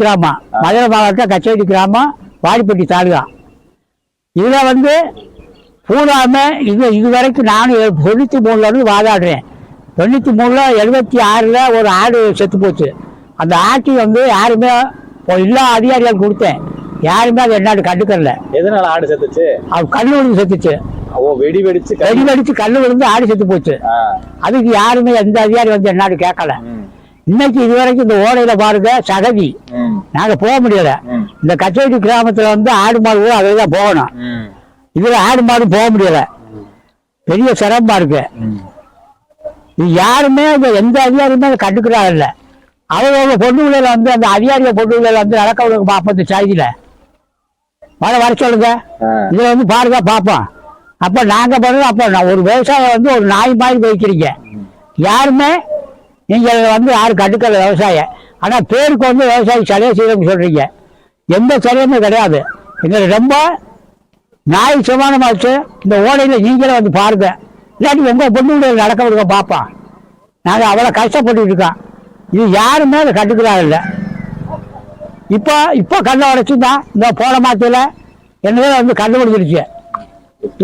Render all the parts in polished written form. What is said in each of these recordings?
கிராமம், மதுரை மாவட்டம் கச்சேரி கிராமம், வாடிப்பட்டி தாலுகா. இதில் வந்து பூராம இது வரைக்கும் நானும் 93 வாதாடுறேன். 93 76 ஒரு ஆடு செத்து போச்சு. அந்த ஆட்டி வந்து யாருமே எல்லா அதிகாரிகளும் கொடுத்தேன், யாருமே அதை என்னாடு கண்டுக்கல. எதனால ஆடு செத்துச்சு? அது கண்ணு விழுந்து செத்துச்சு. வெடி வெடிச்சு கண்ணு விழுந்து ஆடு செத்து போச்சு. அதுக்கு யாருமே எந்த அதிகாரி வந்து என்னாடு கேட்கல. இன்னைக்கு இதுவரைக்கும் இந்த ஓடையில பாருங்க சகதி, நாங்க போக முடியல. இந்த கச்சேரி கிராமத்துல வந்து ஆடு மாடு அதுதான் போகணும், இதுல ஆடு மாடு போக முடியல, பெரிய சிரமமா இருக்கு. இது யாருமே எந்த அதிகாரியுமே அதை கண்டுக்கிறாங்கல்ல. அவங்க பொண்ணு பிள்ளைல வந்து அந்த அதிகாரிய பொண்ணு பிள்ளைல வந்து நடக்க விடுங்க பார்ப்போம். இந்த செய்தியில வர சொல்லுங்க, இதுல வந்து பாருங்க பார்ப்போம். அப்ப நாங்க பண்ணுறோம். அப்ப நான் ஒரு விவசாயம் வந்து ஒரு நாய் மாதிரி வைக்கிறீங்க, யாருமே நீங்க வந்து யாரும் கண்டுக்கல விவசாயம். ஆனா பேருக்கு வந்து விவசாயி சரியா செய்யணும்னு சொல்றீங்க, எந்த சரியுமே கிடையாது. எங்களுக்கு ரொம்ப நாய் சமானமாச்சு. இந்த ஓடையில நீங்களே வந்து பாருங்க, இல்லாட்டி உங்க பொண்ணு நடக்க விடுங்க பார்ப்போம். நாங்க அவ்வளவு கஷ்டப்பட்டு இருக்கோம். இது யாருமே அதை கண்டுக்கிறாங்கல்ல. இப்போ கண்ணை உடைச்சுதான் இந்த போன மாதத்துல என்னவே வந்து கண்டுபிடிச்சிருச்சு.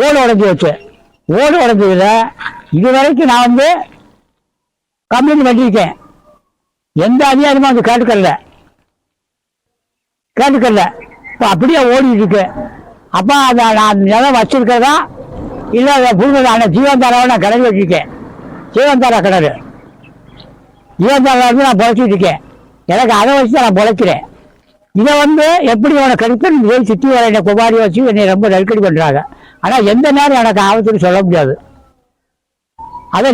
ஓடு உடைஞ்சி வச்சு, ஓடு உடைஞ்சதுல இது வரைக்கும் நான் வந்து கம்ப்ளைண்ட் பண்ணியிருக்கேன். எந்த அதிகாரமும் அது கேட்டுக்கல. இப்போ அப்படியே ஓடிட்டு இருக்கு. அப்போ அதை நான் நிலம் வச்சிருக்கிறதா இல்லை அதை புரிஞ்சது. ஆனால் ஜீவன்தாராவை நான் கிணறு வச்சிருக்கேன். ஜீவன்தாரா கிணறு, ஜீவன்தாரா வந்து நான் பொழைச்சிட்டு இருக்கேன். எனக்கு அதை வச்சு தான் நான் பொழைக்கிறேன். இதை வந்து எப்படி உனக்கு கிடைக்கும் சுற்றி வர என்னை குமாரி வச்சு என்னை ரொம்ப நெருக்கடி பண்ணுறாங்க. ஆனால் எந்த நேரம் எனக்கு ஆபத்துன்னு சொல்ல முடியாது. அதை